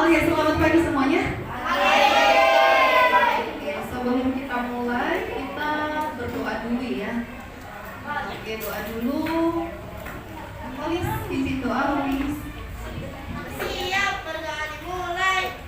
Oke, selamat pagi semuanya. Oke, sebelum kita mulai, kita berdoa dulu ya. Oke, doa dulu. Polis, pimpin doa, Polis. Siap, berdoa dimulai.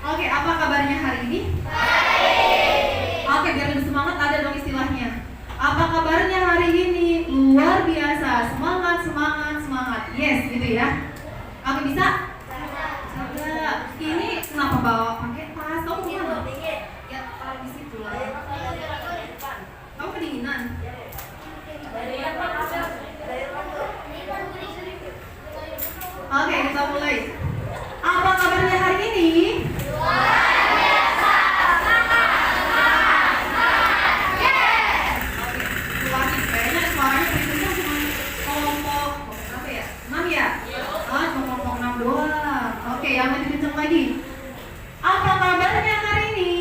Oke, apa kabarnya hari ini? Oke, biar lebih semangat ada dong istilahnya. Apa kabarnya hari ini? Luar biasa, semangat, semangat, semangat. Yes, gitu ya. Oke, bisa? Bisa. Ini kenapa bawa pakai tas? Kamu gimana? Ya, taruh di situ lah. Kamu kedinginan? Oke, kita mulai. Apa kabarnya hari ini? Oke, yang lebih kenceng lagi. Apa kabarnya hari ini?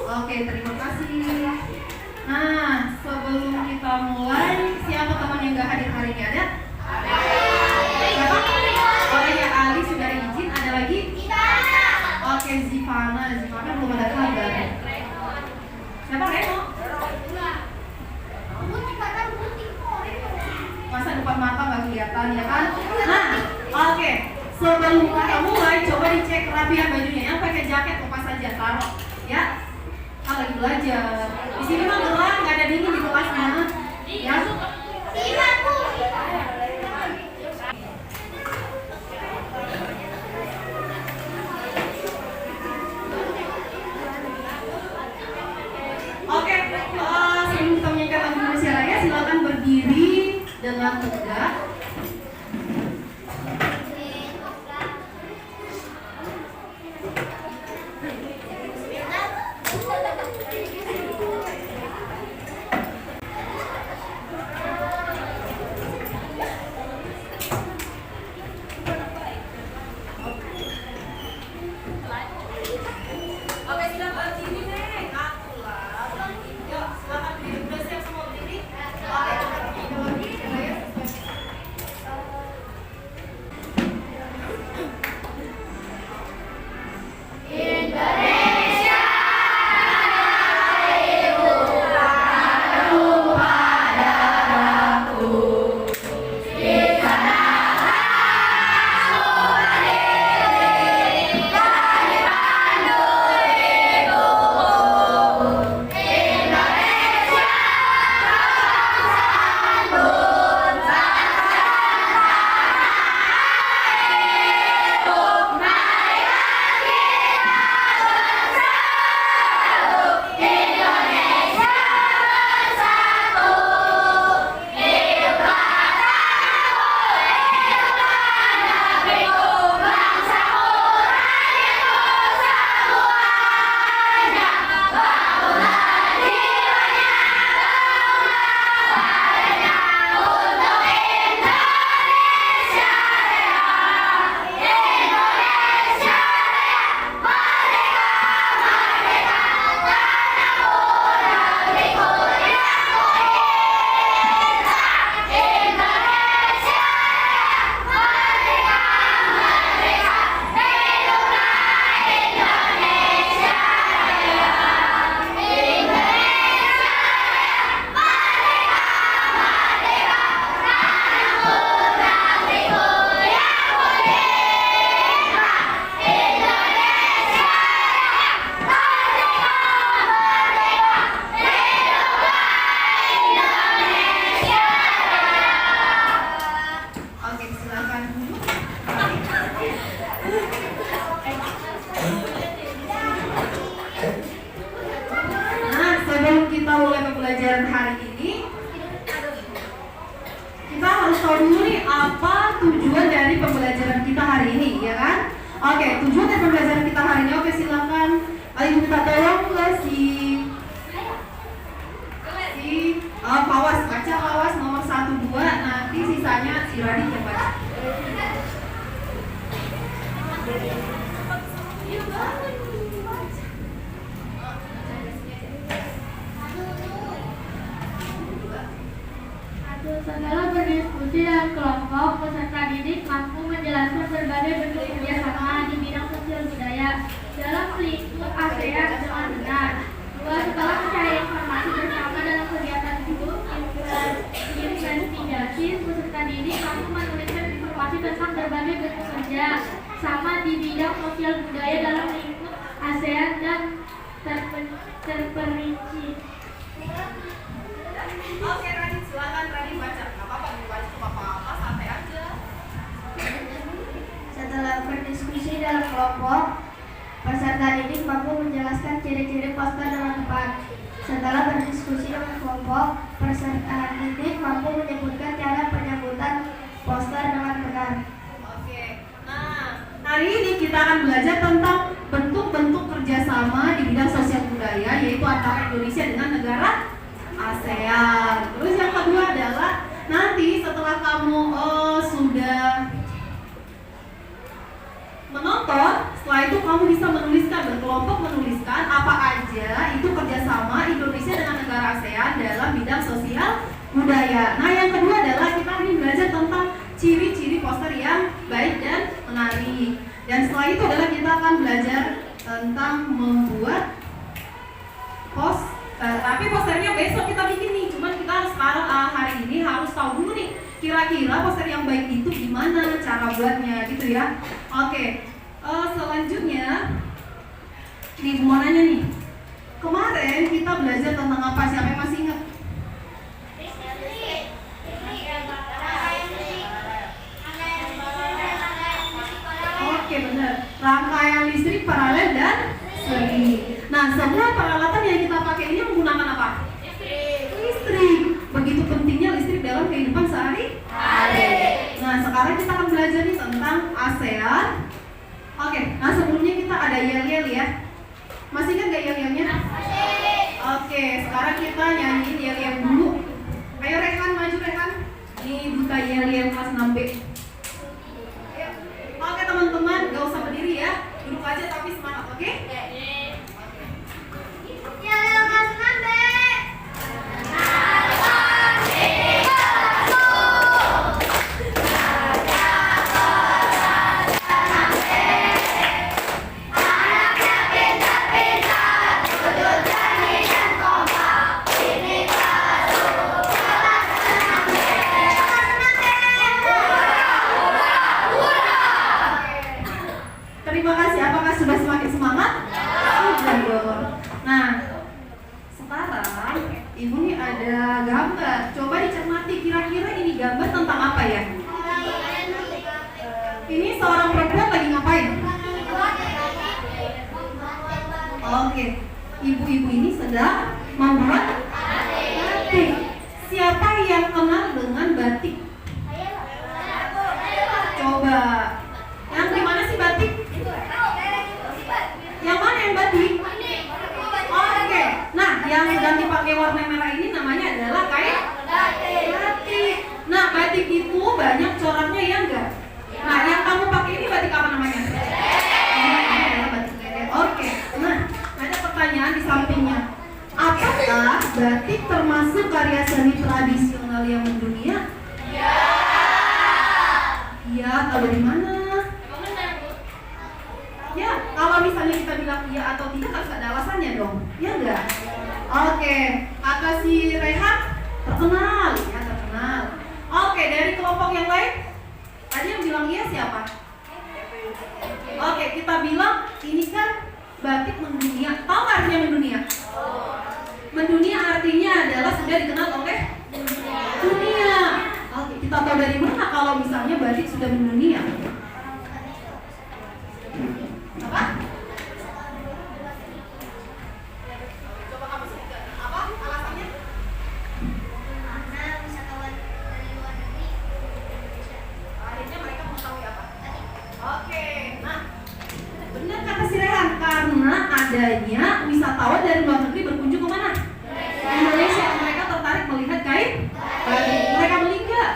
Oke, terima kasih. Nah, sebelum kita mulai, siapa teman yang gak hadir hari ini ada? Siapa? Oh iya, Ali sudah izin. Ada lagi? Oke, Zivana belum ada kabar. Siapa Reno? Masa depan mata nggak kelihatan ya kan? Nah, oke. Sebelum kita mulai, coba dicek kerapian bajunya. Yang pakai jaket lepas saja, taruh ya. Kan lagi belajar. Di sini mah gelap, nggak ada dingin di kelasnya. Ya. Oke, sebelum kita menyanyikan lagu Indonesia Raya, silakan berdiri dengan tegak. Oke, silakan berdiri deh. Aku lah. Yuk, silakan berdiri. Udah siap semua berdiri? Oke, kita berdiri lagi. pembelajaran hari ini, kita harus tahu dulu nih apa tujuan dari pembelajaran kita hari ini, ya kan? Oke, tujuan dari pembelajaran kita hari ini, oke silakan. Ayo kita tolong ke Pawas, baca Pawas nomor 1, 2, nanti sisanya si Radit yang baca. Setelah berdiskusi dalam kelompok, peserta didik mampu menjelaskan berbagai bentuk kerjasama di bidang sosial budaya dalam lingkup ASEAN dengan benar. Setelah mencari informasi bersama dalam kegiatan investigasi, peserta didik mampu menuliskan informasi tentang berbagai bentuk kerja sama di bidang sosial budaya dalam lingkup ASEAN dan terperinci. Oke, Radit, silakan Radit baca. Gak apa-apa, baca cuma apa-apa, santai aja. Setelah berdiskusi dalam kelompok, peserta didik mampu menjelaskan ciri-ciri poster dengan tepat. Setelah berdiskusi dengan kelompok, peserta didik mampu menyebutkan cara penyebutan poster dengan benar. Oke, nah hari ini kita akan belajar tentang bentuk-bentuk kerjasama di bidang sosial budaya, yaitu antara Indonesia dengan negara ASEAN. Terus yang kedua adalah nanti setelah kamu sudah menonton, setelah itu kamu bisa menuliskan, berkelompok menuliskan apa aja itu kerjasama Indonesia dengan negara ASEAN dalam bidang sosial budaya. Nah yang kedua adalah kita ingin belajar tentang ciri-ciri poster yang baik dan menarik. Dan setelah itu adalah kita akan belajar tentang membuat poster. Tapi posternya besok kita bikin nih. Cuman kita sekarang hari ini harus tahu dulu nih kira-kira poster yang baik itu gimana cara buatnya gitu ya. Oke, selanjutnya nih mau nanya nih. Kemarin kita belajar tentang apa? Siapa yang masih ingat? Oke benar. Rangkaian listrik, paralel dan seri. Nah, semua peralatan yang kita pakai ini menggunakan apa? Listrik. Begitu pentingnya listrik dalam kehidupan sehari-hari. Nah, sekarang kita akan belajar nih tentang ASEAN. Oke, nah sebelumnya kita ada yel-yel ya. Masih ingat gak yel-yelnya? Oke, sekarang kita nyanyiin yel-yel dulu. Ayo Rehan, maju Rehan. Ini buka yel-yel kelas 6B. Oke teman-teman, gak usah berdiri ya. Duduk aja tapi semangat, oke? Terima kasih. Apakah sudah semakin semangat? Sudah dong. Nah, sekarang ibu nih ada gambar. Coba dicermati kira-kira ini gambar tentang apa ya? Ini seorang perempuan lagi ngapain? Oke, ibu-ibu ini sedang membuat batik. Siapa yang kenal dengan batik? Coba. Yang dimana sih batik? Yang mana yang batik? Oke. Nah, yang sedang dipakai warna merah ini namanya adalah kain batik. Nah, batik itu banyak coraknya ya enggak? Nah, yang kamu pakai ini batik apa namanya? Ini adalah batik lele. Oke. Nah, ada pertanyaan di sampingnya. Apakah batik termasuk karya seni tradisional yang mendunia? Iya, kalau di mana? Ya, kalau misalnya kita bilang iya atau tidak harus ada alasannya dong. Ya enggak? Oke, kata si Rehan terkenal, ya terkenal. Oke, dari kelompok yang lain tadi yang bilang iya siapa? Oke, kita bilang ini kan batik mendunia. Tahu nggak artinya mendunia? Mendunia artinya adalah sudah dikenal oleh dunia. Oke, kita tahu dari mana kalau misalnya batik sudah mendunia? Apa? Coba kamu sebutkan. Apa alasannya? Biasanya wisatawan dari luar negeri berkunjung kemana? Indonesia. Mereka tertarik melihat kain batik. Mereka beli nggak?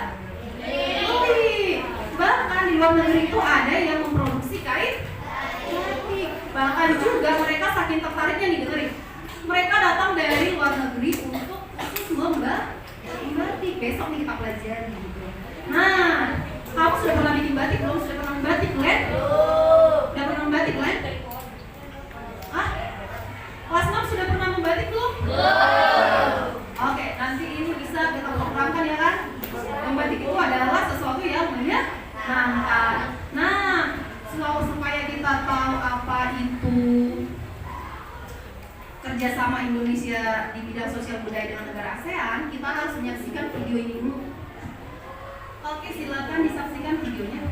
Beli. Bahkan di luar negeri itu ada yang memproduksi kain batik. Bahkan juga mereka saking tertariknya nih, dengerin. Mereka datang dari luar negeri untuk khusus membatik. Besok nih kita pelajari gitu. Nah, kamu sudah pernah bikin batik belum? Sudah pernah membatik, Len? Sudah pernah membatik, Len? Hah? Kelas 6 sudah pernah membatik belum? Oke, nanti ini bisa kita programkan ya kan? Membatik itu adalah sesuatu yang menyenangkan. Nah, supaya kita tahu apa itu kerjasama Indonesia di bidang sosial budaya dengan negara ASEAN, kita harus menyaksikan video ini dulu. Oke, silakan disaksikan videonya.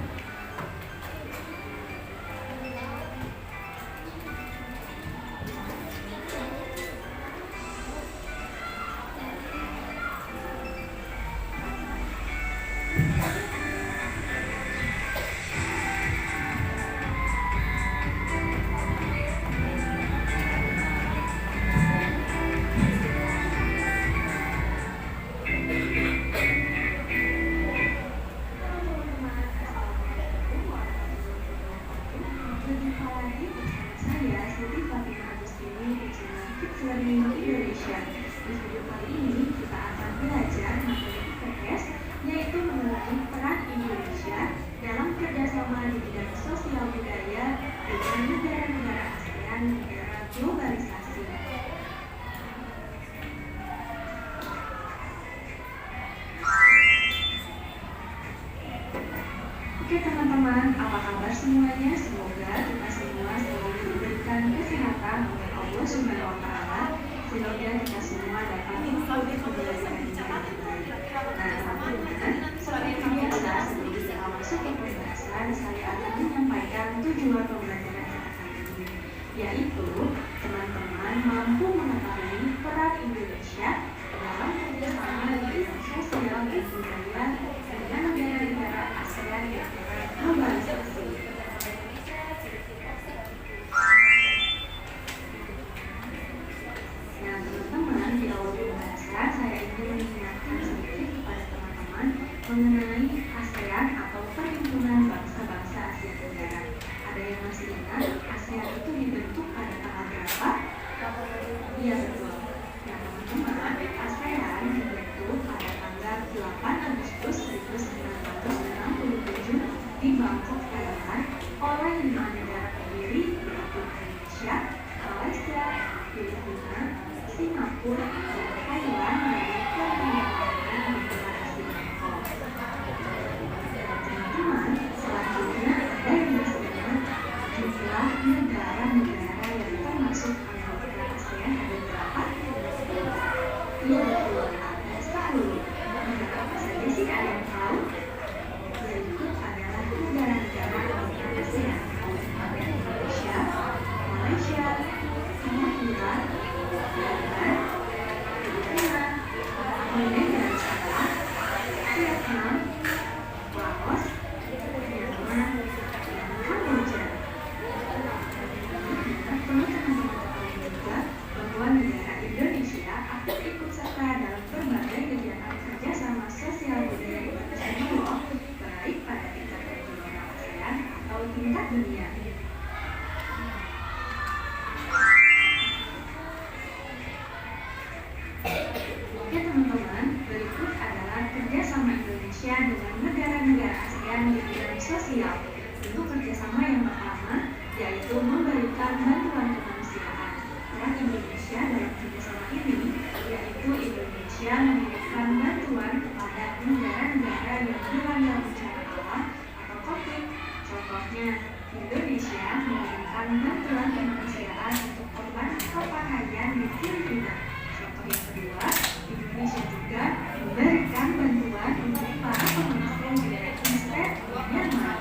Indonesia. Di video kali ini kita akan belajar materi IPS, yaitu mengenai peran Indonesia dalam kerjasama di bidang sosial budaya dengan negara-negara ASEAN di era globalisasi. Oke teman-teman, apa kabar semuanya? Semoga kita semua selalu diberikan kesehatan oleh Allah Subhanahu wa Ta'ala, sehingga kita semua dapat mengikuti pembelajaran ini. Nah, teman-teman, seperti biasa sebelum kita masuk ke pembahasan, saya akan menyampaikan tujuan pembelajaran kita kali ini, yaitu teman-teman mampu mengetahui peran Indonesia dalam kerjasama di bidang sosial dan budaya dengan negara-negara ASEAN di era globalisasi. Nah, teman-teman, di awal pembahasan saya ingin mengingatkan sedikit kepada teman-teman mengenai ASEAN atau Perhimpunan Bangsa-Bangsa Asia Tenggara. Ada yang masih ingat ASEAN itu dibentuk pada tanggal berapa? Iya, betul. Nah, teman-teman, ASEAN dibentuk pada tanggal 8 Agustus 1967 di Bangkok, Thailand oleh 5 negara pendiri, yaitu Indonesia, Malaysia, Filipina, Singapura, dan Thailand dari Perhimpunan Deklarasi Bangkok. Teman-teman, selanjutnya ada yang masih ingat jumlah negara-negara yang termasuk anggota ASEAN ada berapa? Iya betul, ada 10. Negara apa saja sih ada yang tahu? Yaitu adalah negara-negara anggota ASEAN, ada Indonesia, Malaysia, Singapura, Thailand, Filipina, Brunei Darussalam, Vietnam, Laos, Myanmar, dan Kamboja. Perlu teman-teman ketahui juga bahwa negara Indonesia aktif ikut serta dalam berbagai kegiatan kerjasama sosial budaya internasional, baik pada tingkat regional ASEAN atau tingkat dunia. Oke teman-teman, berikut adalah kerjasama Indonesia dengan negara-negara ASEAN di bidang sosial. Untuk kerjasama yang pertama, yaitu memberikan bantuan kemanusiaan. Peran Indonesia dalam kerjasama ini, yaitu Indonesia memberikan bantuan kepada negara-negara yang dilanda bencana alam atau konflik. Contohnya, Indonesia memberikan bantuan kemanusiaan untuk korban kepanahan di Filipina. Contoh yang kedua, Indonesia juga memberikan bantuan untuk para pengungsi di daerah Indonesia di Myanmar.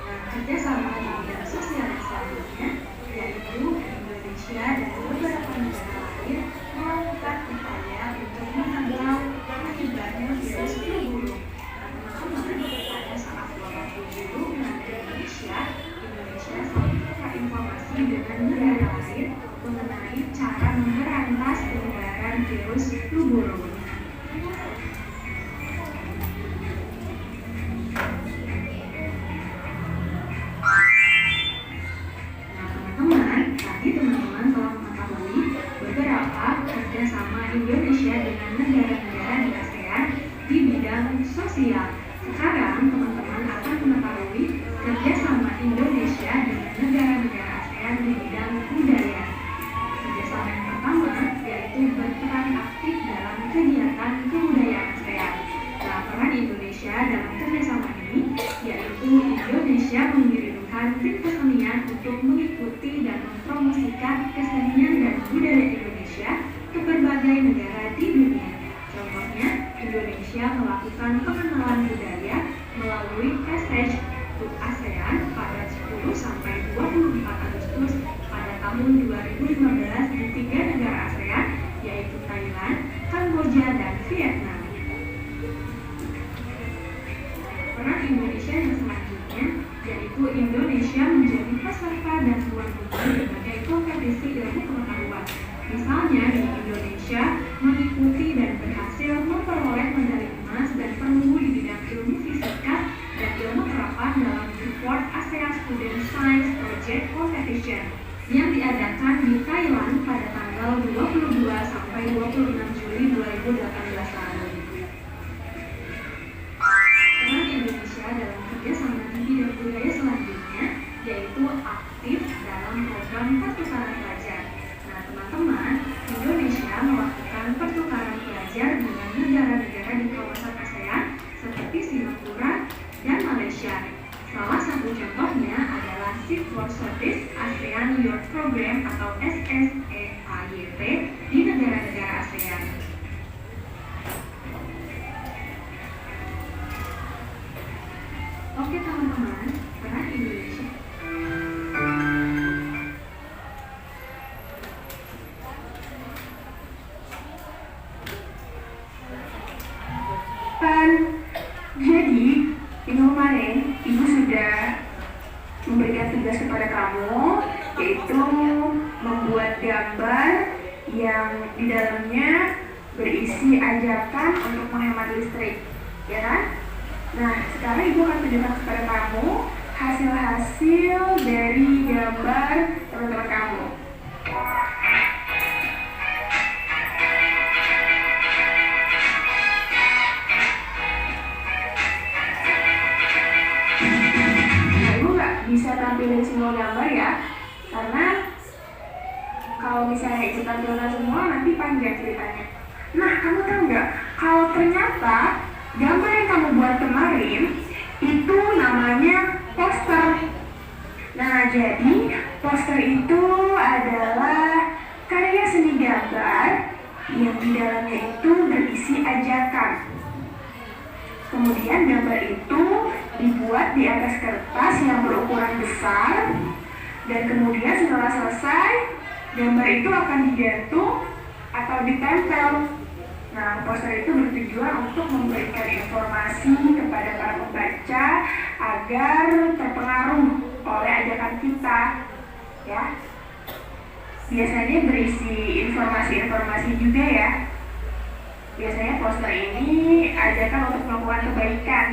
Nah, kerjasama di bidang sosial selanjutnya, yaitu Indonesia dan beberapa negara lain melakukan upaya untuk menangkal menyebarnya virus flu burung. Teman-teman, pada saat wabah flu burung melanda diskusi dengan negara lain mengenai cara memberantas penyebaran virus flu burung. Teman-teman telah mengetahui beberapa kerjasama Indonesia dengan negara-negara di ASEAN di bidang sosial. Sekarang teman-teman akan mengetahui kerjasama Indonesia dengan negara-negara ASEAN di bidang budaya. Kerjasama yang pertama yaitu berperan aktif dalam kegiatan kebudayaan ASEAN. Nah, peran Indonesia dalam kerjasama ini yaitu Indonesia mengirimkan tim kesenian untuk mengikuti dan mempromosikan kesenian dan budaya Indonesia ke berbagai negara di dunia. Contohnya, Indonesia melakukan pengenalan budaya melalui Passage to ASEAN pada 10-24 Agustus pada tahun 2015 di 3 negara ASEAN, yaitu Thailand, Kamboja, dan Vietnam. Peran Indonesia yang selanjutnya yaitu Indonesia menjadi peserta dan tuan rumah berbagai kompetisi ilmu pengetahuan. Misalnya di Indonesia mengikuti dan berhasil memperoleh medali emas dan perunggu di bidang ilmu fisika dan ilmu terapan dalam Report ASEAN Student Science Project Competition yang diadakan di Thailand pada tanggal 22 sampai 26 Juli 2018 lalu. Peran Indonesia dalam kerjasama di bidang budaya selanjutnya yaitu aktif dalam program pertukaran pelajar. Nah, teman-teman, Indonesia melakukan pertukaran pelajar dengan negara-negara di kawasan ASEAN seperti Singapura dan Malaysia. Salah satu contohnya adalah Shift Work Service ASEAN Youth Program atau SSEAYP di negara-negara ASEAN. Oke teman-teman, peran Indonesia. Jadi, minggu kemarin Ibu sudah memberikan tugas kepada kamu, yaitu membuat gambar yang di dalamnya berisi ajakan untuk menghemat listrik, ya kan? Nah, sekarang Ibu akan tunjukkan kepada kamu hasil-hasil dari gambar teman-teman kamu. Nah, Ibu nggak bisa tampilin semua gambar ya, karena kalau misalnya Ibu tampilkan semua nanti panjang ceritanya. Nah, kamu tahu nggak kalau ternyata gambar yang kamu buat kemarin itu namanya poster. Nah, jadi poster itu adalah karya seni gambar yang di dalamnya itu berisi ajakan. Kemudian gambar itu dibuat di atas kertas yang berukuran besar, dan kemudian setelah selesai gambar itu akan digantung atau ditempel. Nah, poster itu bertujuan untuk memberikan informasi kepada para pembaca agar terpengaruh oleh ajakan kita, ya. Biasanya berisi informasi-informasi juga ya. Biasanya poster ini ajakan untuk melakukan kebaikan.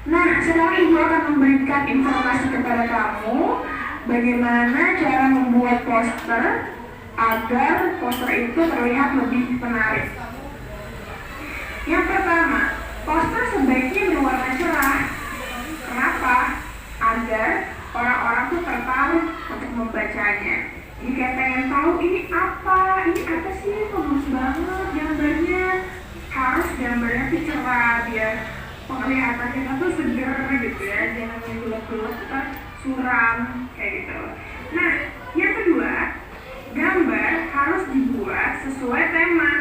Nah, sekarang Ibu akan memberikan informasi kepada kamu bagaimana cara membuat poster agar poster itu terlihat lebih menarik. Yang pertama, poster sebaiknya berwarna cerah. Kenapa? Agar orang-orang tuh tertarik untuk membacanya. Jadi kayak pengen tahu ini apa sih, bagus banget gambarnya. Harus gambarnya tuh cerah biar penglihatan kita tuh seger gitu ya, jangan yang gelap-gelap kita suram kayak gitu. Nah, yang kedua, gambar harus dibuat sesuai tema.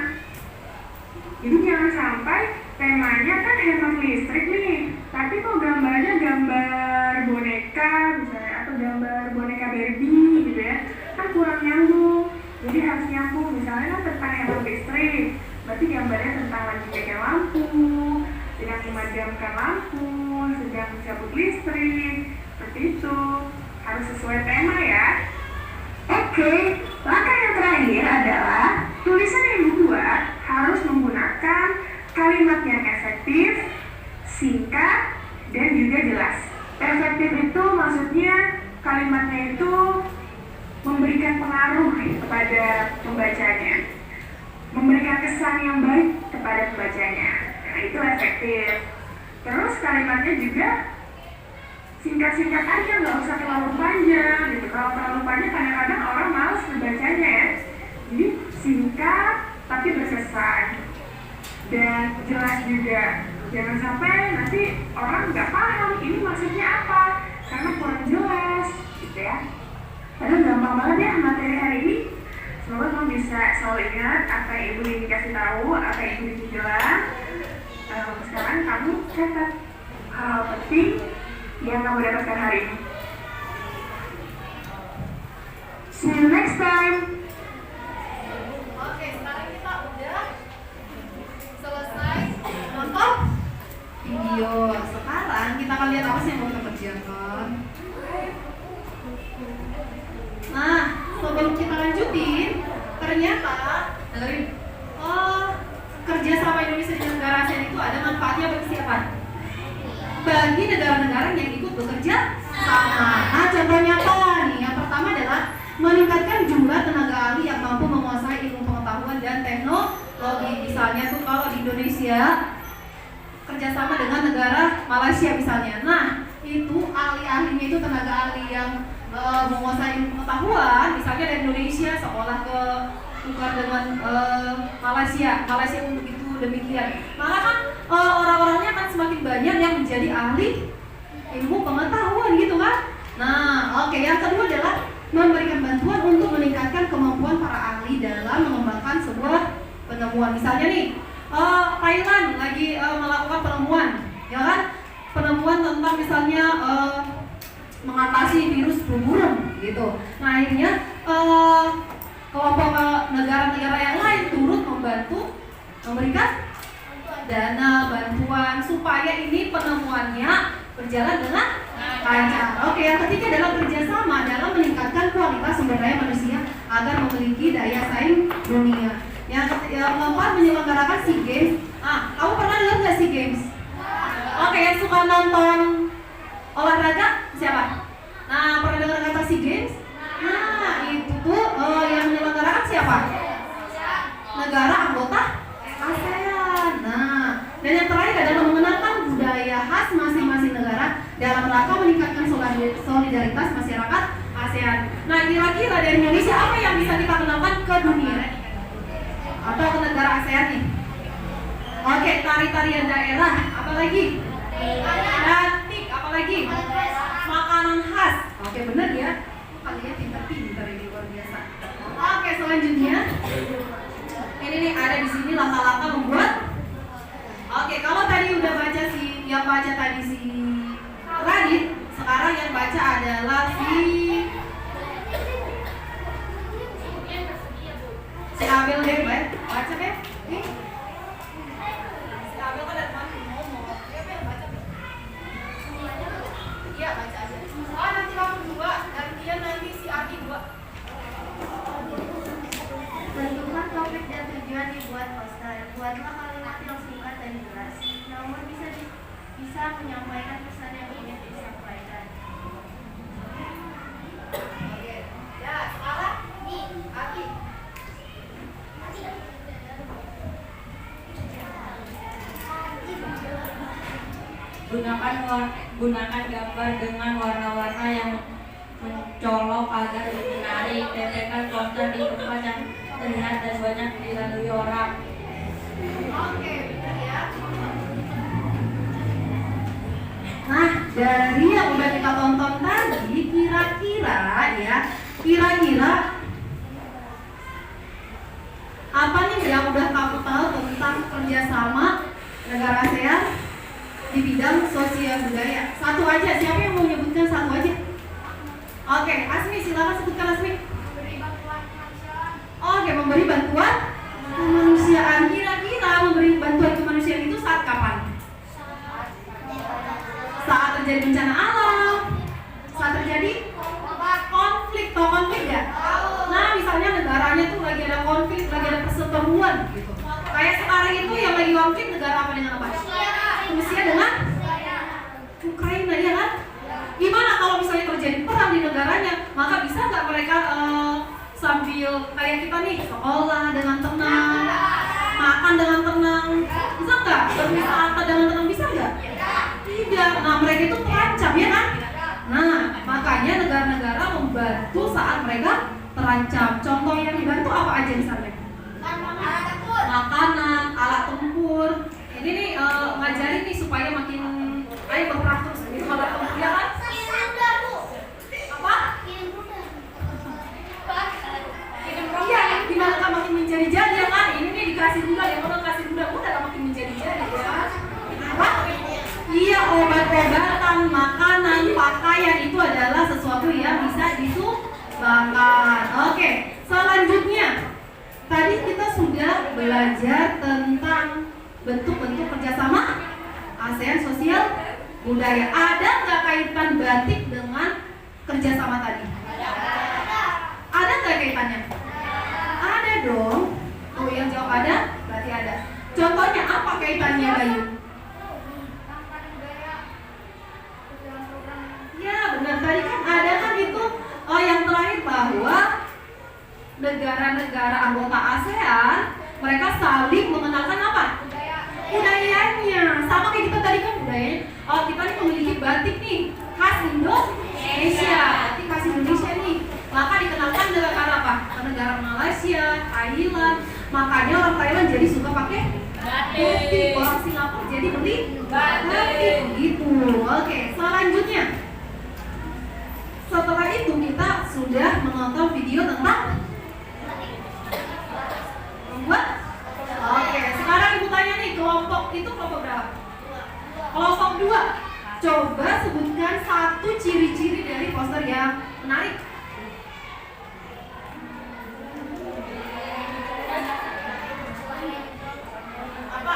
Jadi jangan sampai temanya kan hemat listrik nih, tapi kok gambarnya gambar boneka misalnya, atau gambar boneka Barbie gitu ya, kan kurang nyambung. Jadi harus nyambung, misalnya kan tentang hemat listrik, berarti gambarnya tentang lagi pakai lampu, sedang memadamkan lampu, sedang mencabut listrik, seperti itu. Harus sesuai tema ya. Oke, langkah yang terakhir adalah tulisan yang dibuat harus menggunakan kalimat yang efektif, singkat, dan juga jelas. Efektif itu maksudnya kalimatnya itu memberikan pengaruh kepada pembacanya, memberikan kesan yang baik kepada pembacanya. Nah, itu efektif. Terus kalimatnya juga singkat-singkat aja, nggak usah terlalu panjang gitu. Kalau terlalu panjang kadang-kadang orang malas membacanya ya. Jadi singkat tapi berkesan dan jelas juga. Jangan sampai nanti orang nggak paham ini maksudnya apa karena kurang jelas gitu ya. Padahal gampang banget ya materi hari ini. Semoga kamu bisa selalu ingat apa yang ibu ini kasih tahu, apa yang ibu ini bilang. Sekarang kamu catat hal penting yang kamu dapatkan hari ini. See you next time. Oke, sekarang kita udah selesai nonton video. Sekarang kita akan lihat apa sih yang mau kita kerjakan. Nah, sebelum kita lanjutin, ternyata kerja sama Indonesia dengan negara ASEAN itu ada manfaatnya bagi siapa? Bagi negara-negara yang ikut bekerja sama. Nah, contohnya apa nih? Yang pertama adalah meningkatkan jumlah tenaga ahli yang mampu menguasai ilmu pengetahuan dan teknologi. Misalnya tuh kalau di Indonesia kerjasama dengan negara Malaysia misalnya. Nah, itu ahli-ahlinya itu tenaga ahli yang menguasai ilmu pengetahuan. Misalnya dari Indonesia sekolah ke tukar dengan Malaysia untuk itu demikian. Maka kan orang-orangnya akan semakin banyak yang menjadi ahli ilmu pengetahuan gitu kan. Nah, oke, yang kedua adalah memberikan bantuan untuk meningkatkan kemampuan para ahli dalam mengembangkan sebuah penemuan. Misalnya nih, Thailand lagi melakukan penemuan, ya kan? Penemuan tentang misalnya mengatasi virus flu burung gitu. Nah, akhirnya kelompok negara-negara yang lain turut membantu memberikan dana bantuan supaya ini penemuannya berjalan dengan lancar. Oke, yang ketiga adalah kerjasama dalam meningkatkan kualitas sumber daya manusia agar memiliki daya saing dunia. Yang keempat menyelenggarakan SEA Games. Kamu pernah dengar nggak SEA Games? Oke, yang suka nonton olahraga siapa? Nah, pernah dengar kata SEA Games? Nah, itu tuh yang menyelenggarakan siapa? Negara anggota ASEAN. Nah, dan yang terakhir adalah mengenalkan budaya khas masing-masing negara dalam rangka meningkatkan solidaritas masyarakat ASEAN. Nah, kira-kira dari Indonesia apa yang bisa kita kenalkan ke dunia atau ke negara ASEAN nih? Oke, tari-tarian daerah, apa lagi? Batik, apa lagi? Makanan khas. Oke, benar ya. Kalian pintar-pintar ini, luar biasa. Oke, selanjutnya ini nih ada di sini langkah-langkah membuat. Oke, kalau tadi udah baca yang baca tadi si Radit, sekarang yang baca adalah si Abel deh, baca deh. Si Abel kan dari mana ngomong? Dia baca. Iya, baca aja. Nanti kamu dua, gantian nanti si Adi dua. Tentukan topik dan tujuan dibuat poster. Buatlah kalimat yang singkat dan jelas, namun bisa menyampaikan pesan yang ingin disampaikan. Oke, ya sekarang nih Adi. Gunakan gambar dengan warna-warna yang mencolok agar lebih menarik. Tempelkan poster di tempat yang terlihat dan banyak dilalui orang. Oke, benar ya. Nah, dari yang udah kita tonton tadi, kira-kira apa nih yang udah kamu tahu tentang kerjasama negara ASEAN di bidang sosial budaya? Satu aja, siapa yang mau menyebutkan satu aja? Oke, Asmi, silakan sebutkan Asmi. Oke, memberi bantuan kemanusiaan. Kira-kira memberi bantuan kemanusiaan itu saat kapan? Saat terjadi bencana alam, saat terjadi konflik, tau konflik gak? nggak mereka sambil kayak kita nih sekolah dengan tenang, makan dengan tenang, bisa nggak berwisata dengan tenang, bisa nggak? Tidak. Nah mereka itu terancam ya kan? Nah makanya negara-negara membantu saat mereka terancam. Contoh yang dibantu apa aja misalnya? Makanan, alat tempur. Ini nih ngajarin nih supaya makin ayo berperang terus gitu alat tempur ya kan? Apa? Iya, gimana kan makin menjadi-jadi ya kan? Ini nih dikasih muda, yang orang kasih muda-muda kan makin menjadi-jadi ya. Apa? Iya, obat-obatan, makanan, pakaian itu adalah sesuatu yang bisa disumbangkan. Oke, selanjutnya tadi kita sudah belajar tentang bentuk-bentuk kerjasama ASEAN sosial budaya. Ada nggak kaitan batik dengan kerjasama tadi? Ada nggak kaitannya? Ada dong. Oh yang jawab ada, berarti ada. Contohnya apa kaitannya Bayu? Ya benar, tadi kan ada kan itu yang terakhir bahwa negara-negara anggota ASEAN mereka saling mengenalkan apa? Budayanya. Sama kayak kita tadi kan budayanya. Oh kita nih memiliki batik nih khas Indonesia, batik khas Indonesia nih. Maka dikenalkan dengan apa? Negara Malaysia, Thailand. Makanya orang Thailand jadi suka pakai batik. Orang Singapura jadi beli batik gitu. Oke, selanjutnya. Setelah itu kita sudah menonton video tentang membuat. Oke, sekarang ibu tanya nih, kelompok itu kelompok berapa? Kelompok 2. Coba sebutkan satu ciri-ciri dari poster yang menarik. Apa?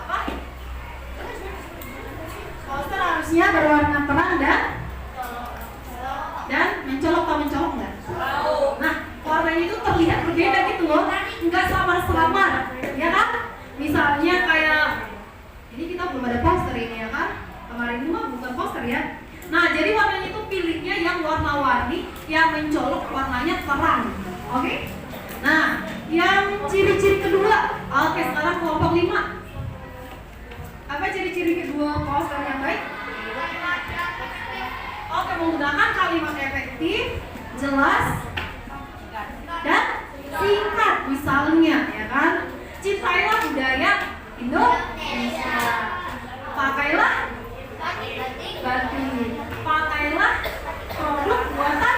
Apa? Poster harusnya berwarna terang dan mencolok atau mencolok nggak? Nah, warnanya itu terlihat berbeda gitu loh, nggak samar-samar, ya kan? Misalnya kayak ini kita belum ada poster ini ya kan? Kemarin itu mah bukan poster ya. Nah, jadi warnanya itu pilihnya yang warna-warni, yang mencolok warnanya terang, oke? Nah, yang ciri-ciri kedua, oke sekarang kelompok 5. Apa ciri-ciri kedua poster yang baik? Oke, menggunakan kalimat efektif, jelas, dan singkat. Misalnya, ya kan? Cintailah budaya Indonesia. Pakailah batik. Pakailah produk buatan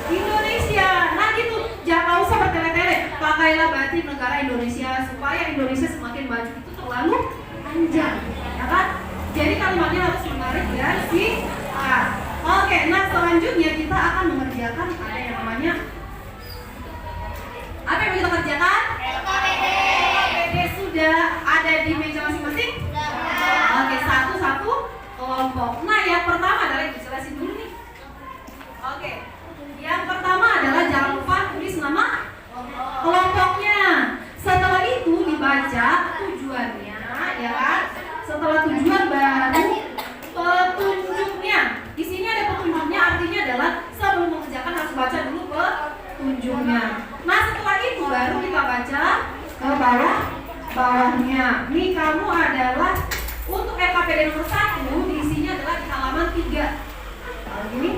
Indonesia. Nah gitu, jangan usah bertele-tele. Pakailah batik negara Indonesia supaya Indonesia semakin maju. Itu terlalu panjang, ya kan? Jadi kalimatnya harus menarik dan singkat. Oke, nah selanjutnya kita akan mengerjakan ada yang namanya apa yang kita kerjakan? LKPD sudah ada di meja masing-masing? Oke, satu-satu kelompok. Nah, yang pertama adalah dijelasin dulu nih. Oke, yang pertama adalah jangan lupa tulis nama kelompoknya. Setelah itu dibaca tujuannya, ya kan? Setelah tujuan baru petunjuknya. Di sini ada petunjuknya, artinya adalah sebelum mengerjakan harus baca dulu petunjuknya. Nah setelah itu baru kita baca ke bawahnya. Nih kamu adalah untuk LKPD nomor 1 diisinya adalah di halaman 3. Kalau gini.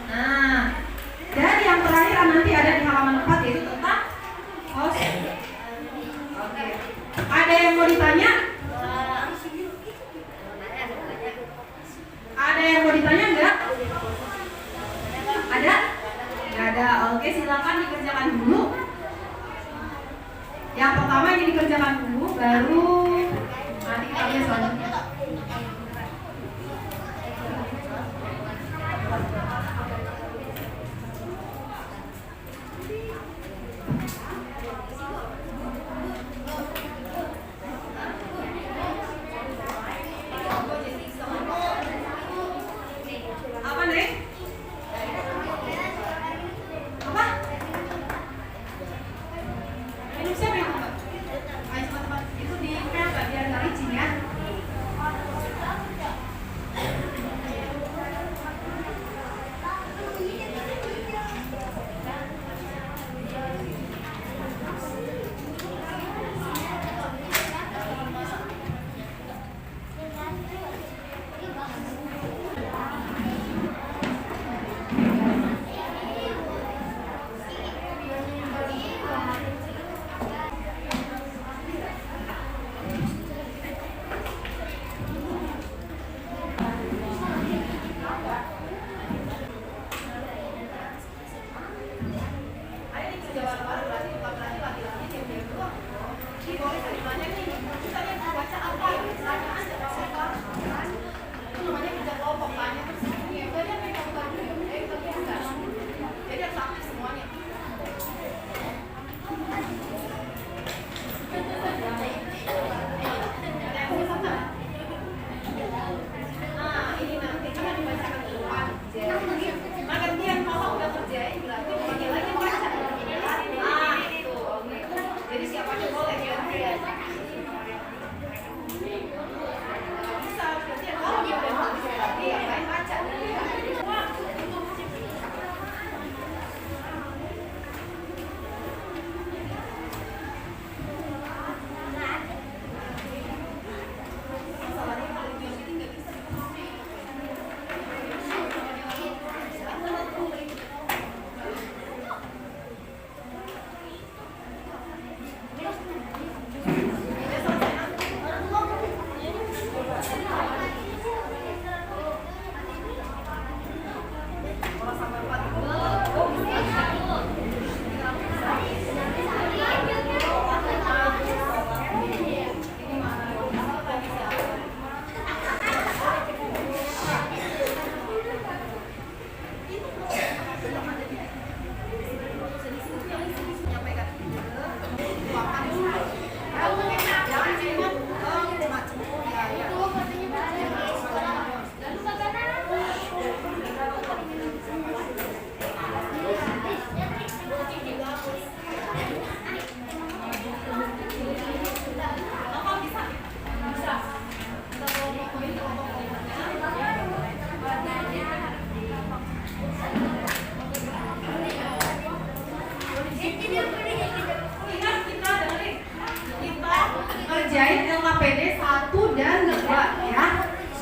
Nah, dan yang terakhir nanti ada di halaman 4 yaitu tentang host. Oke. Ada yang mau ditanya? Ada yang mau ditanya enggak? Ada? Enggak ada. Oke, silakan dikerjakan dulu. Yang pertama ini dikerjakan dulu, baru nanti kita lihat selanjutnya. Apa nih? Apa? Minum siapa yang buka? Ayo cepat-cepat. Itu di pempek.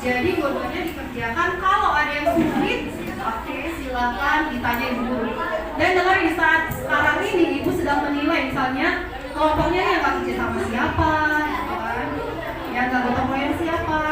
Jadi dua-duanya dikerjakan. Kalau ada yang sulit, oke, silakan ditanya ibu guru. Dan dengar di saat sekarang ini ibu sedang menilai, misalnya kelompoknya yang nggak kerja sama siapa, gitu kan? Yang nggak gotong royong siapa.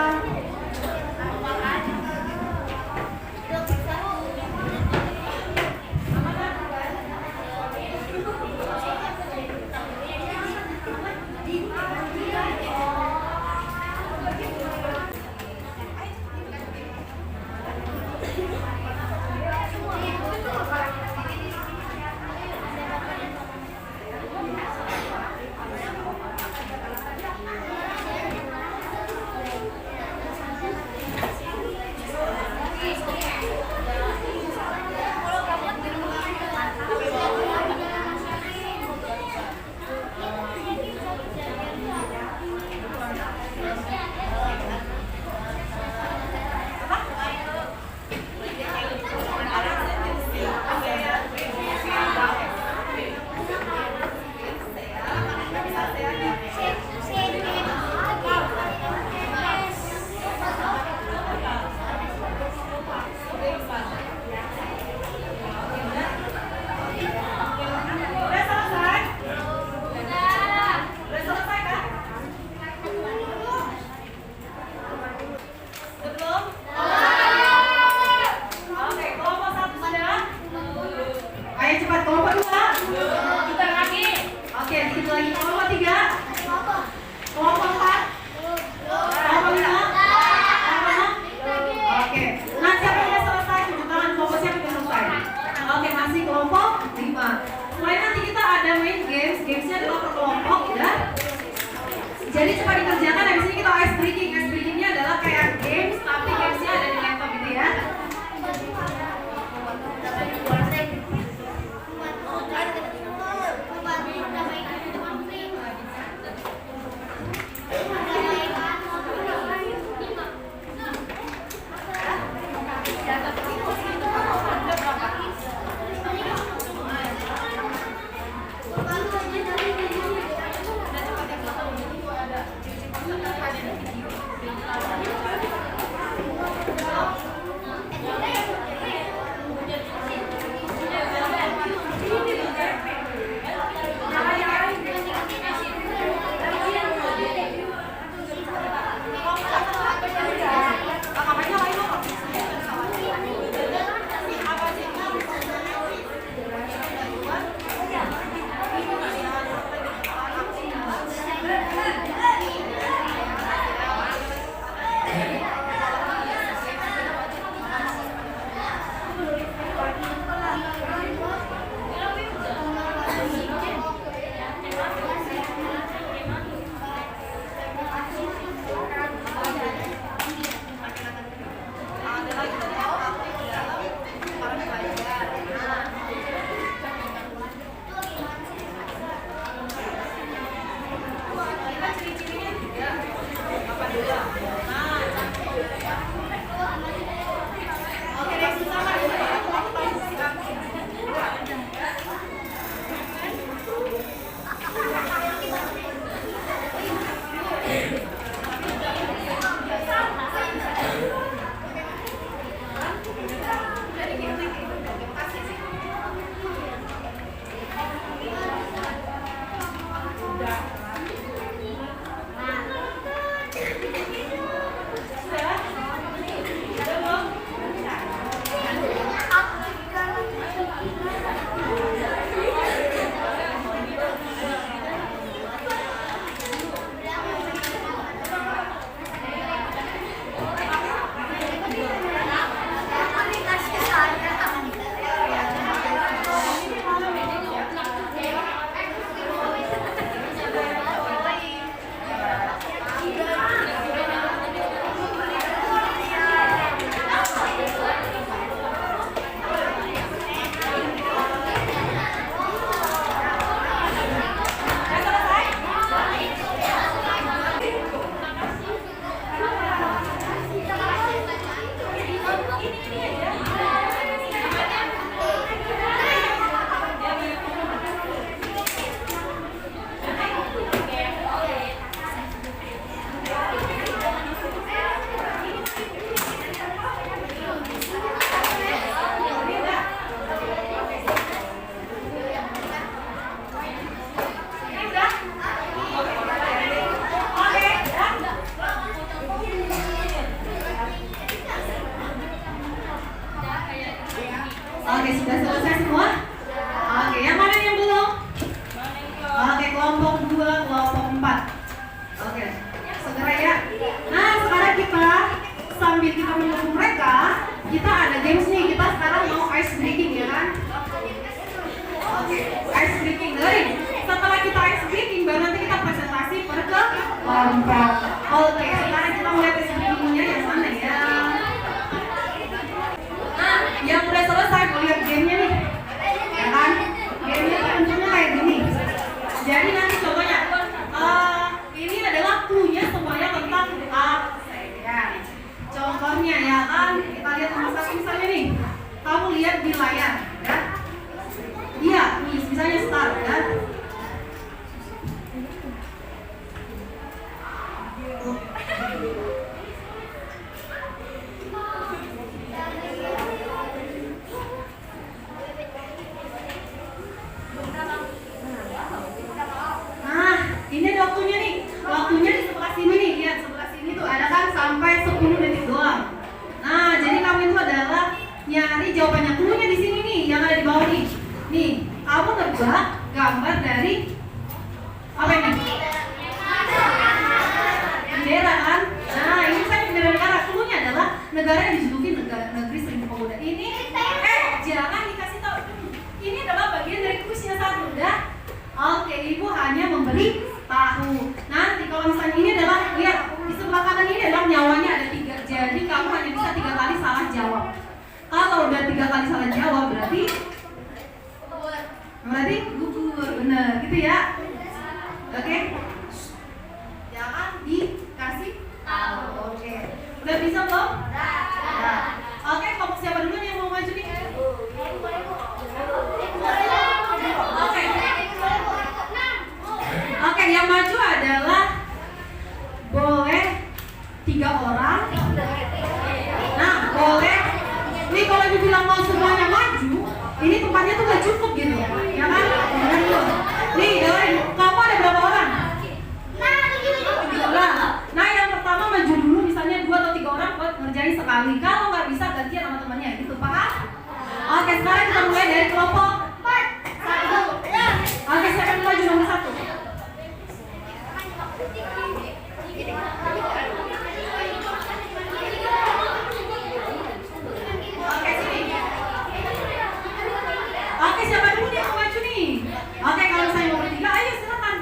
sambil kita menunggu mereka, kita ada games nih. Kita sekarang mau ice breaking ya kan? Oke, ice breaking. Dengerin. Setelah kita ice breaking, baru nanti kita presentasi per kelompok. Oke, sekarang kita mulai ice breakingnya yang mana ya? Nah, yang udah selesai mau lihat gamenya nih, ya kan? Gamenya tuh bentuknya kayak gini. Jadi nanti contohnya, ini adalah clue-nya semuanya tentang ASEAN. Contohnya ya kan, kita lihat nomor satu misalnya nih. Kamu lihat di layar, ya? Iya, nih misalnya start, ya. Nah, ini ada waktunya nih. Waktunya di sebelah sini nih. Lihat sebelah sini tuh ada kan sampai 10 detik doang. Nah, jadi kamu itu adalah nyari jawabannya. Cluenya di sini nih, yang ada di bawah nih. Nih, kamu nebak gambar dari apa ini? Bendera kan? Nah, ini saya bendera negara. Cluenya adalah negara yang dijuluki negeri seribu pemuda. Ini jangan dikasih tahu. Ini adalah bagian dari kuisnya satu, udah. Oke, ibu hanya memberi tahu. Nanti kalau misalnya ini adalah, lihat di sebelah kanan ini adalah nyawanya ada 3. Jadi kamu hanya bisa 3 kali salah jawab. Kalau udah 3 kali salah jawab berarti gugur, bener gitu ya. Oke, jangan dikasih tahu. Oke, udah bisa belum? Udah. Oke, kelompok siapa dulu yang mau maju nih? Oke, yang maju adalah boleh 3 orang. Nah, boleh. Nih kalau dibilang mau semuanya maju, ini tempatnya tuh gak cukup gitu, ya kan? Nih, dengerin. Kamu ada berapa orang? Nah, yang pertama maju dulu, misalnya 2 atau 3 orang buat ngerjain sekali. Kalau nggak bisa gantian sama temannya, gitu, paham? Oke, sekarang kita mulai dari kelompok 1. Oke, siapa yang maju nomor 1? Oke, sini. Oke, siapa dulu yang mau maju nih? Oke, kalau saya nomor 3, ayo silakan.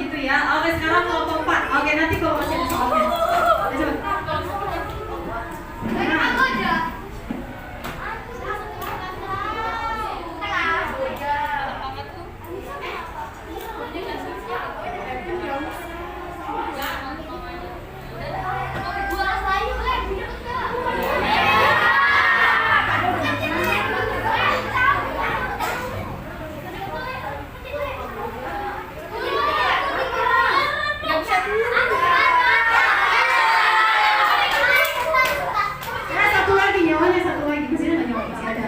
gitu ya. Oke, sekarang kelompok 4. Oke, nanti kalau masih ada soalnya. Ayo, coba. Satu lagi, nyawanya satu lagi. Masih ada nggak nyawa? Masih ada.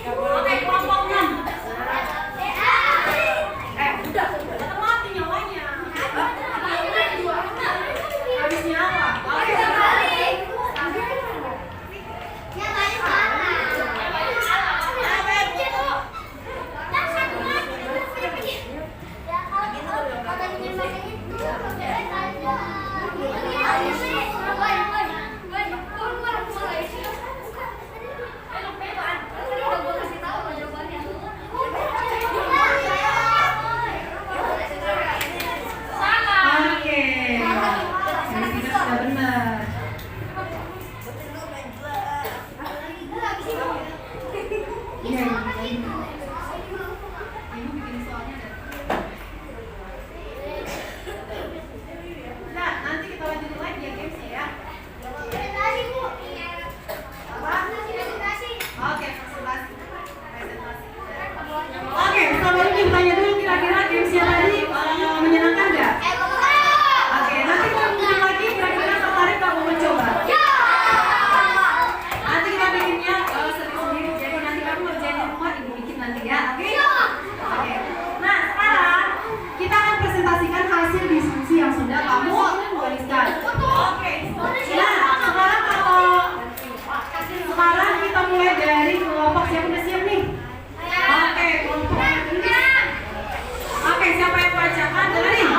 Oke, kelompok 6. Udah mati nyawanya. Habisnya apa? Oke. Oke. Jadi kita sudah benar. Iya, Ibu bikin soalnya ada. Nah, nanti kita lanjutin lagi ya gamesnya ya. Apa? Oke, presentasi. Oke, sebelum kita tanya dulu kira-kira gamesnya tadi menyenangkan nggak? Oke, nanti kalau mungkin lagi kira-kira tertarik nggak mau mencoba? Nanti kita bikinnya sendiri, jadi nanti kamu ngerjain di rumah, ibu bikin nanti ya, oke? Oke. Nah, sekarang kita akan presentasikan hasil diskusi yang sudah kamu tuliskan. Oke. Nah, sekarang kita mulai dari kelompok siapa udah siap nih? Oke, kelompok ini. Oke, siapa yang bacakan? Dengerin.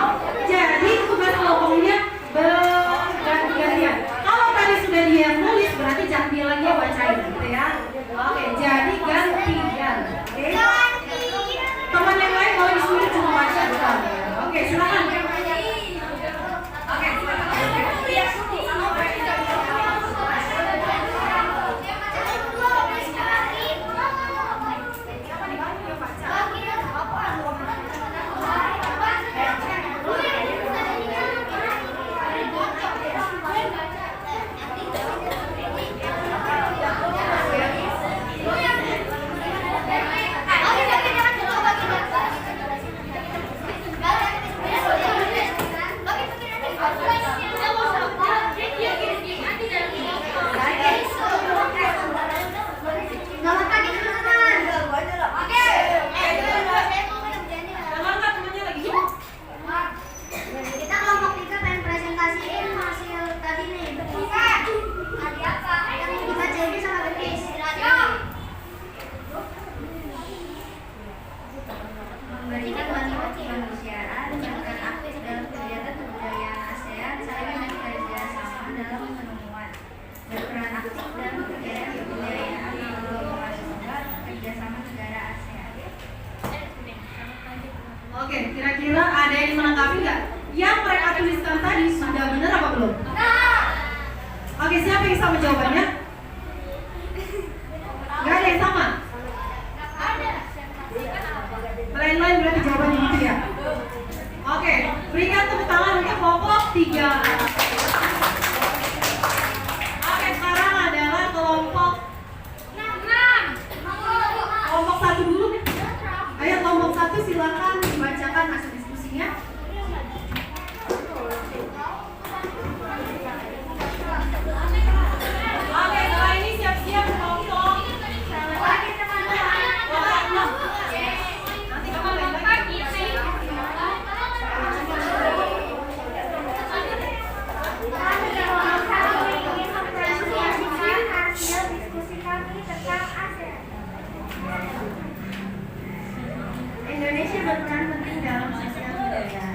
Jadi tugas kelompoknya berganti-gantian. Kalau tadi sudah dia yang nulis, berarti jangan dia lagi yang bacain, gitu ya. Oke, jadi gantian. Oke. Teman yang lain kalau disuruh cuma baca doang. Oke, silakan. Oke, dengarkan temannya lagi. Kita kelompok 3 pengen presentasiin hasil tadi nih. Yang kita jadi sama Betis. Memberikan bantuan kemanusiaan, berperan aktif dalam kegiatan kebudayaan ASEAN, saling bekerja sama dalam penemuan, berperan aktif dalam kegiatan kebudayaan global, kerjasama negara ASEAN. Oke, kira-kira ada yang menanggapi nggak? Yang mereka tuliskan tadi sudah benar apa belum? Oke, siapa yang sama jawabannya? Nggak ada yang sama? Lain-lain berarti jawabannya gitu ya? Oke, berikan tepuk tangan untuk kelompok 3. Oke, sekarang adalah kelompok 1 dulu nih. Ayo kelompok 1 silakan dibacakan hasil diskusinya. Oke, setelah ini siap-siap kelompok. Nanti kamu lagi. Hasil diskusi kami tentang ASEAN. Indonesia berperan penting dalam sosial budaya,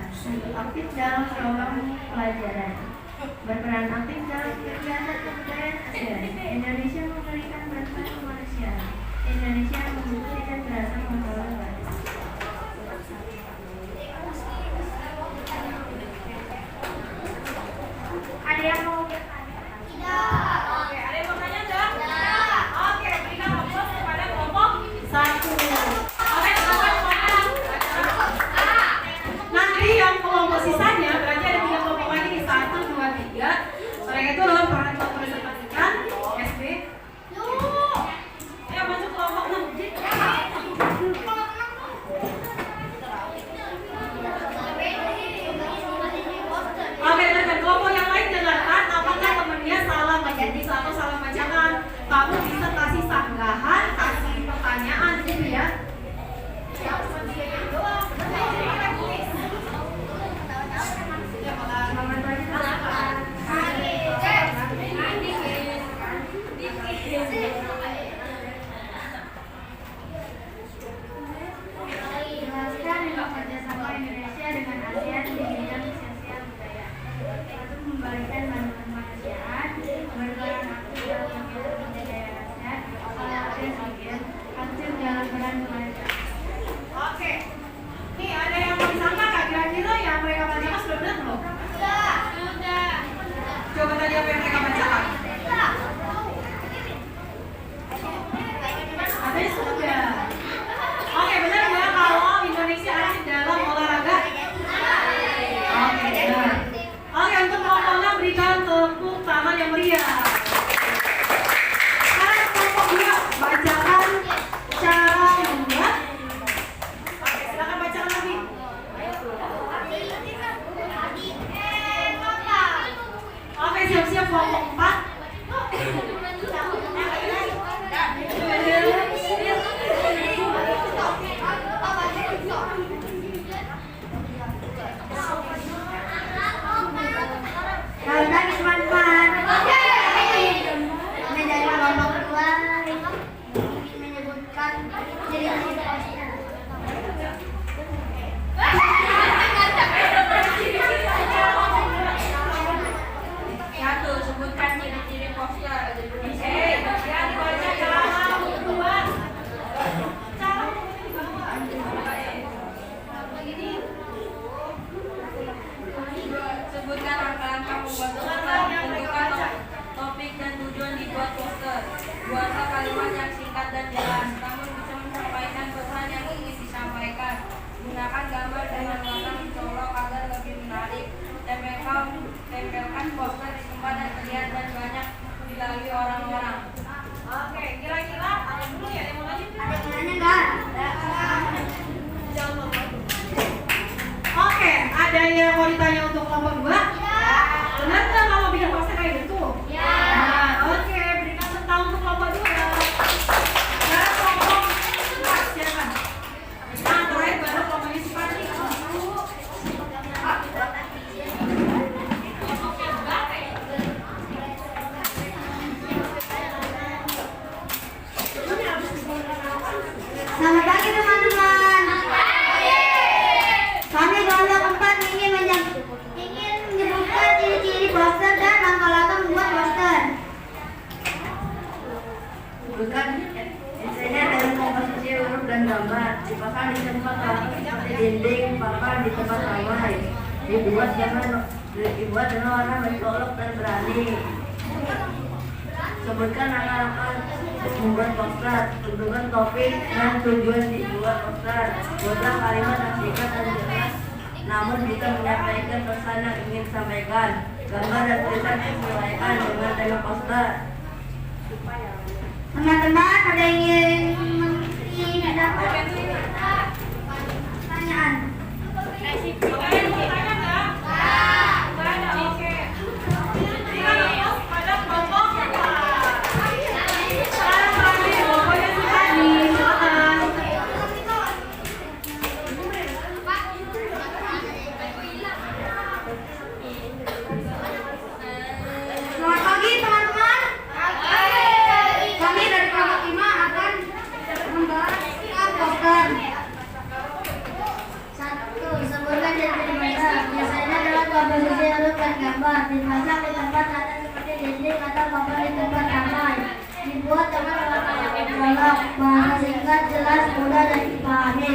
aktif dalam program pelajaran, berperan aktif dalam kegiatan kebudayaan ASEAN. Indonesia memberikan bantuan kemanusiaan, Indonesia membenci dan berasa menolak. Ada yang mau bertanya? Oke, ada yang mau tanya enggak? Oke, berikan aplaus kepada kelompok 1. Oke, teman-teman. Nanti yang kelompok sisanya berarti ada 3 kelompok lagi nih, 1, 2, 3. Mereka itu dalam presentasikan SD. Ayo masuk kelompok 6. Oke, dan kelompok yang lain dengarkan apakah temennya salah menulis atau salah bacakan. Kamu bisa kasih sanggahan, kasih pertanyaan gitu ya. Jelaskan lima kerjasama Indonesia dengan ASEAN di bidang sosial budaya. Satu, membagikan bantuan kemanusiaan, berperan aktif dalam kegiatan budaya ASEAN, olahraga SEA, aktif dalam peran kemanusiaan. Oke. Nih ada yang mau disangka kak? Kira-kira yang mereka bacakan sudah benar belum? Sudah. Coba tadi apa yang mereka bacakan? Katanya sudah. Oke, benar ya kalau Indonesia aktif dalam olahraga? Oke, benar. Oke, untuk kelompok 6 berikan tepuk tangan yang meriah. Sekarang kelompok 2 bacakan cara membuat. Oke, silakan bacakan lagi. Oke, siap-siap kelompok 4. Selamat pagi teman-teman. Kami dari kelompok kedua ingin menyebutkan ciri-ciri poster. Satu, sebutkan ciri-ciri poster. Yang baca cara membuat. Sebutkan langkah-langkah membuat poster. Tentukan topik dan tujuan dibuat poster. Buatlah kalimat yang singkat dan jelas, namun bisa menyampaikan pesan yang ingin disampaikan. Gunakan gambar dengan warna mencolok agar lebih menarik. Tempelkan poster di tempat yang terlihat dan banyak dilalui orang-orang. Oke, kira-kira ada dulu ya yang mau lanjut? Ada yang nanya nggak? Jangan lupa. Oke, ada yang mau ditanya untuk kelompok 2? Benar nggak kalau bikin poster kayak gitu? Nah, oke, berikan tentang untuk kelompok 2. Sekarang kelompok 4, silakan. Nah, terakhir baru kelompoknya si Fadli. Selamat pagi teman-teman. Kami kelompok 4 ingin menyebutkan ciri-ciri poster dan langkah-langkah membuat poster. Bukan isinya dalam komposisi huruf dan gambar, dipasang di tempat rapi seperti dinding, papan di tempat ramai, dibuat dengan warna mencolok dan berani. Sebutkan langkah-langkah membuat poster, tentukan topik dan tujuan dibuat poster. Buatlah kalimat yang singkat dan jelas, namun bisa menyampaikan pesan yang ingin disampaikan. Gambar dan tulisan disesuaikan dengan tema poster. Teman-teman, ada yang ingin dapat pertanyaan? Oke, ada yang mau tanya nggak? Nggak ada, oke. Berikan aplaus pada kelompok 4. Sekarang terakhir kelompoknya si Fadli, silakan. Selamat pagi teman-teman. Kami dari kelompok 5 akan membahas poster. 1. Sebutkan ciri-ciri poster. Biasanya adalah komposisi huruf dan gambar, dipasang di tempat rata seperti dinding atau papan di tempat ramai, dibuat dengan warna yang tergolong. Bahasa singkat, jelas, mudah, dan dipahami.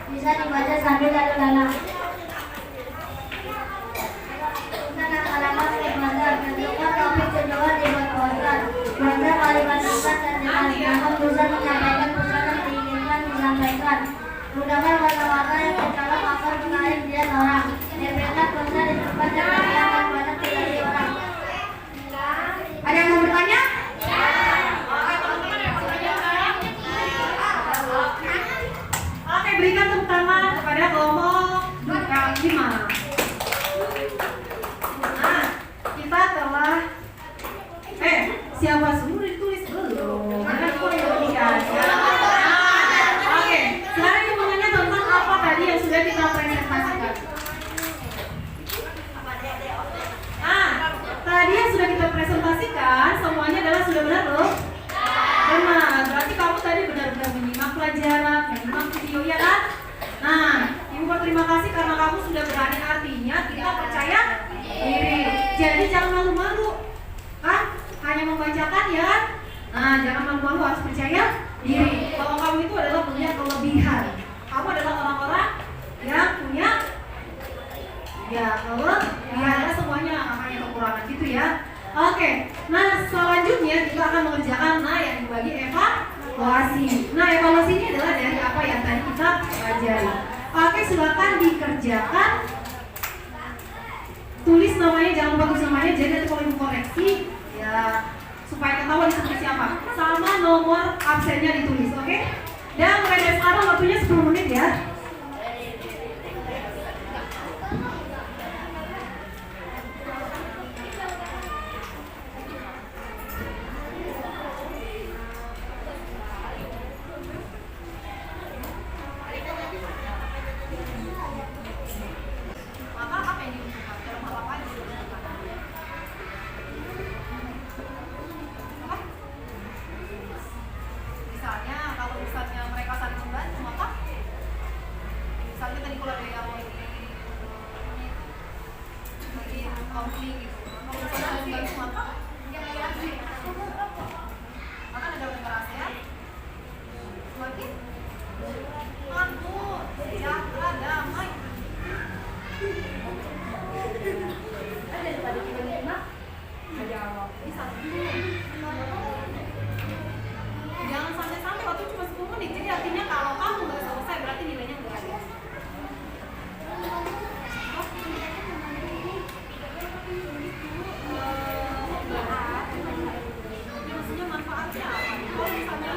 Bisa dibaca sambil lalu-lalang. Tentang halaman pembaca, tentukan topik tujuan dibuat poster. Buatlah kalimat singkat dan jelas, namun bisa menyampaikan pesan yang diinginkan disampaikan. Gunakan warna-warna yang tercolok agar menarik dilihat orang. Tempelkan poster di tempat yang akan banyak dilihat orang. Ada yang mau bertanya? Oke, berikan tepuk tangan kepada kelompok 5. Nah, kita telah siapa suruh ditulis belum? Karena aku yang dikasih. Oke, sekarang hitungannya tentang apa tadi yang sudah kita presentasikan. Nah, tadi yang sudah kita presentasikan semuanya adalah sudah benar belum? Benar, berarti kamu tadi benar-benar menyimak pelajaran, menyimak video ya kan? Nah, Ibu berterima kasih karena kamu sudah berani, artinya kita percaya diri. Jadi jangan malu-malu, kan? Hanya membacakan ya. Nah, jangan malu-malu, harus percaya diri. Kalau kamu itu adalah punya kelebihan. Kamu adalah orang-orang yang punya kelebihan, semuanya hanya kekurangan gitu ya. Oke, nah selanjutnya kita akan mengerjakan yang dibagi evaluasi. Nah, evaluasi ini adalah dari apa yang tadi kita pelajari. Oke, silakan dikerjakan. Tulis namanya, jangan lupa tulis namanya. Jadi nanti kalau ibu koreksi ya supaya ketahuan seperti siapa. Sama nomor absennya ditulis, oke? Dan mulai dari sekarang waktunya 10 menit ya. Misalnya mereka saling membantu, maka misalnya tadi kalau ada yang lagi konflik gitu, kalau misalnya membantu maka akan ada negara ASEAN semakin makmur, sejahtera, damai. Ada tadi kita nyimak, jawab bisa. Jangan sampai waktu cuma 10 menit. Jadi artinya kalau kamu nggak selesai berarti nilainya nggak ada. Maksudnya manfaatnya apa? Kalau misalnya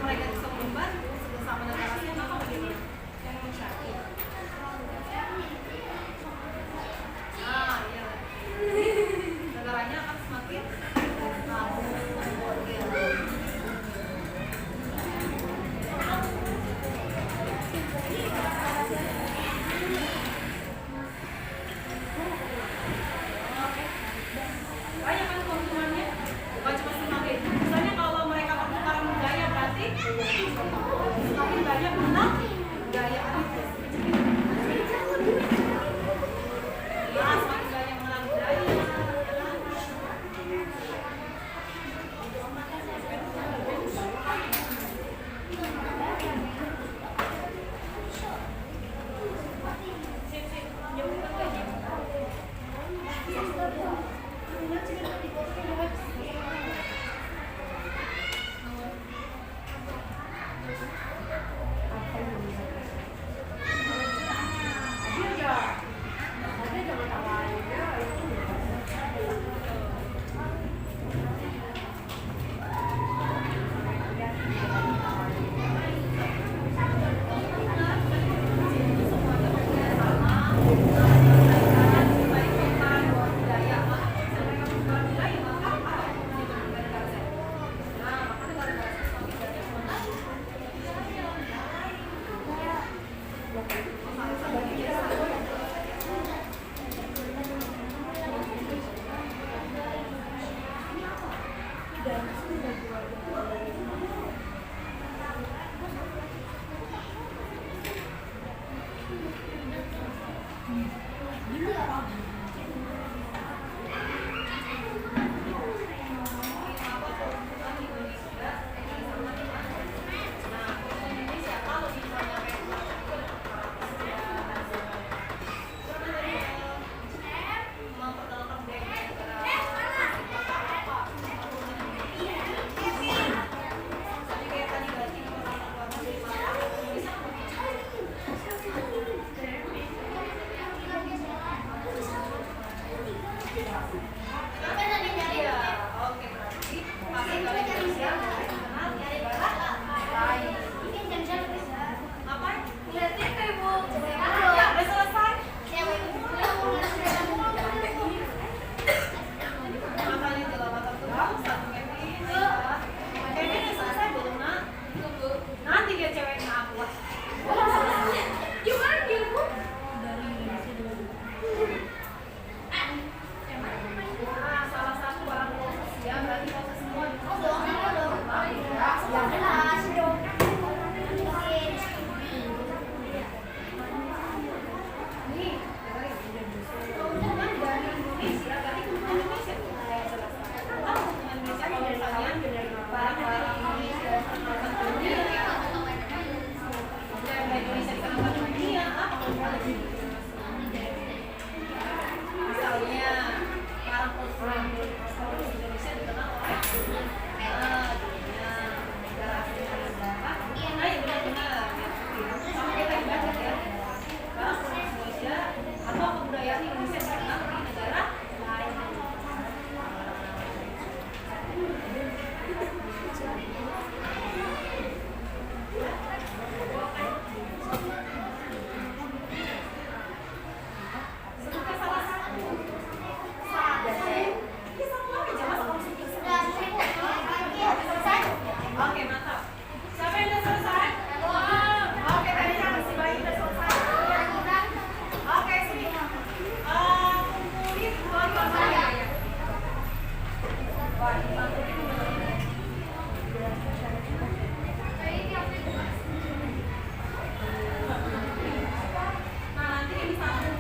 mereka bisa membantu sama negaranya, maka begini yang mencari. Iya. Negaranya akan semakin banyak kan keuntungannya, bukan cuma semakin. Misalnya kalau mereka pertukaran budaya berarti semakin banyak menang budaya. Ya, semakin banyak menang budaya. kebudayaan Indonesia berkembang di negara lain. Sebutkan salah satu. Ini satu aja mas, kamu sebutkan. Oke, mantap. Siapa yang udah selesai? Oke, tadi yang si bayi udah selesai. Oke, sini. Kumpulin dua saya. Nah, nanti ini satu.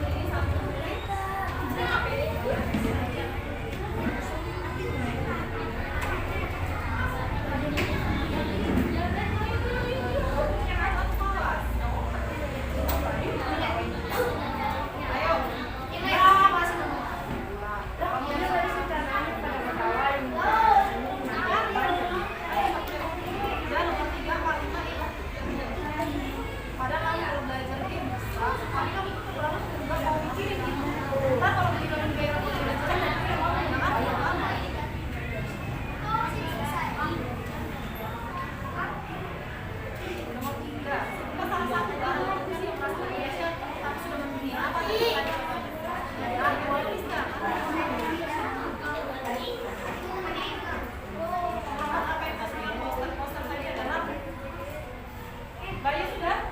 Bayi sudah?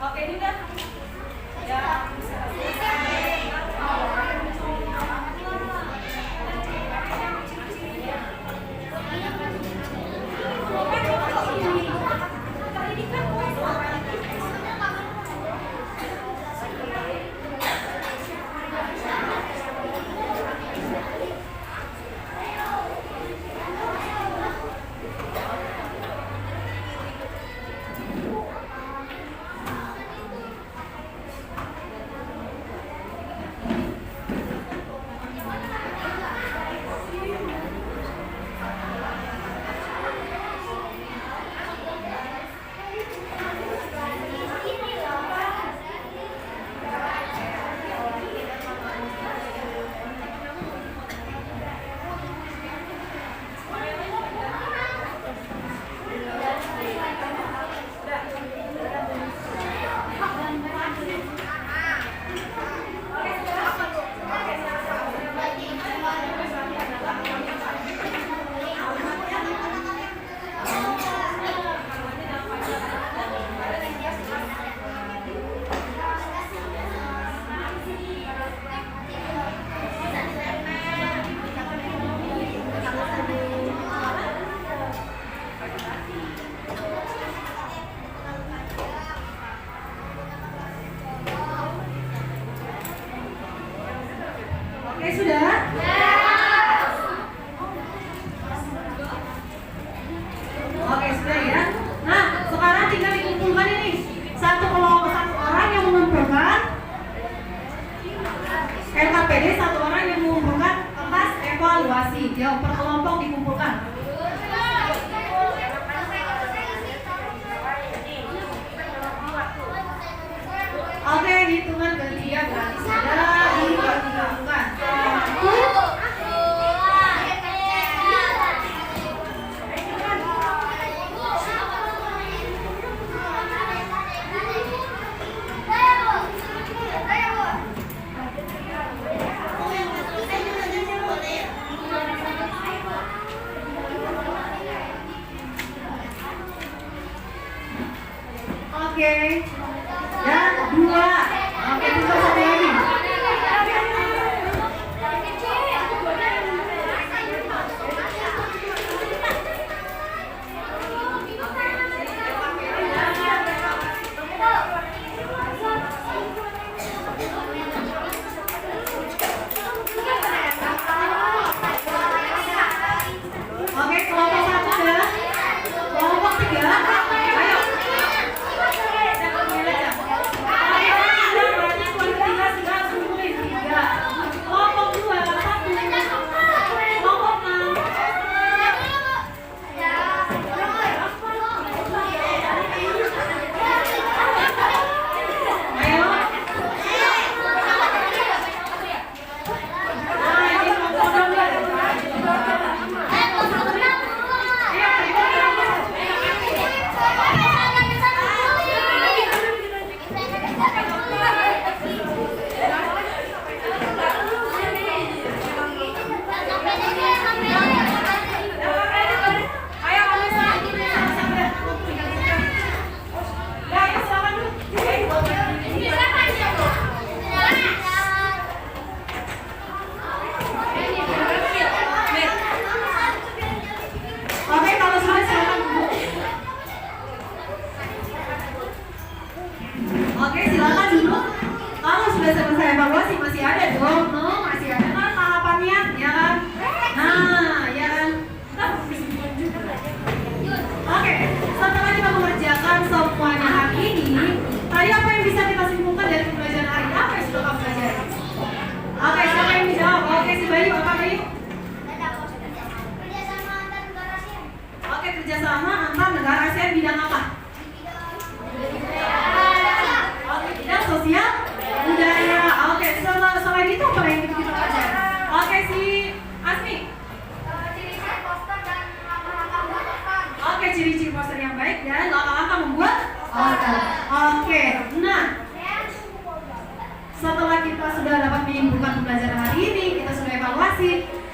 Oke, Dinda. Ya. Oke, sudah? Oke, sudah ya. Nah, sekarang tinggal dikumpulkan ini. Satu orang yang mengumpulkan LKPD, satu orang yang mengumpulkan kertas evaluasi. Ya, per kelompok dikumpulkan. Oke, hitungan ketiga berarti sudah digabungkan. Oke. Dan dua. Oke, tunggu satu lagi. Ayo Alisa, sampai. Ya, ayo silakan dulu. Oke, kalau sudah silakan Bu. Oke, silakan duduk. Kalau sudah selesai evaluasi masih ada dong, masih ada kan tahapannya, ya kan? Nah, ya kan? Oke, setelah kita mengerjakan semuanya hari ini, tadi apa yang bisa kita simpulkan dari pembelajaran hari ini? Apa yang sudah kamu pelajari? Oke, siapa yang dijawab? Oke, si Bayu, apa Bayu? Oke, kerjasama antar negara ASEAN bidang apa? Oke, bidang sosial budaya. Oke, selain itu apa yang kita pelajari? Oke, si Asmi. Oke, ciri-ciri poster yang baik dan langkah-langkah membuat poster. Oke, nah setelah kita sudah dapat menyimpulkan pembelajaran hari ini, kita sudah evaluasi.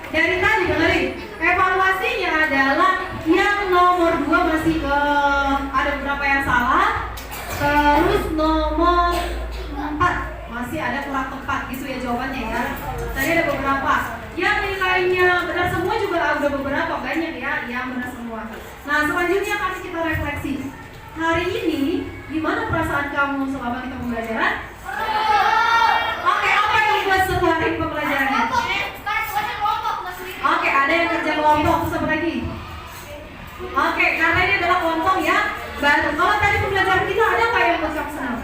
Dari tadi dengerin, evaluasinya adalah yang nomor 2 masih ada beberapa yang salah. Terus nomor 4 masih ada kurang tepat gitu ya jawabannya ya. Tadi ada beberapa. Yang nilainya benar semua juga ada beberapa, banyak ya yang benar semua. Nah, selanjutnya kasih kita refleksi. Hari ini gimana perasaan kamu selama kita pembelajaran? Oke, apa yang membuat seru hari pembelajarannya? Oke, ada yang kerja kelompok, terus apa lagi? Oke, karena ini adalah kelompok ya baru. Kalau tadi pembelajaran kita ada nggak yang membuat kamu senang?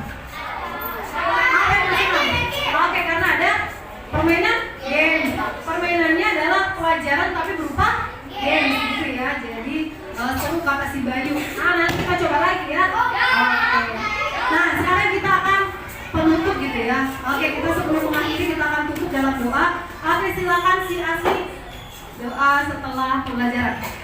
Apa yang senang? Oke, karena ada permainan game. Permainannya adalah pelajaran tapi berupa game gitu ya. Jadi seru kata si Bayu. Nah, nanti kita coba lagi ya. Oke. Nah, sekarang kita akan penutup gitu ya. Oke, kita sebelum mengakhiri kita akan tutup dalam doa. Oke, silakan si Asli doa setelah pembelajaran.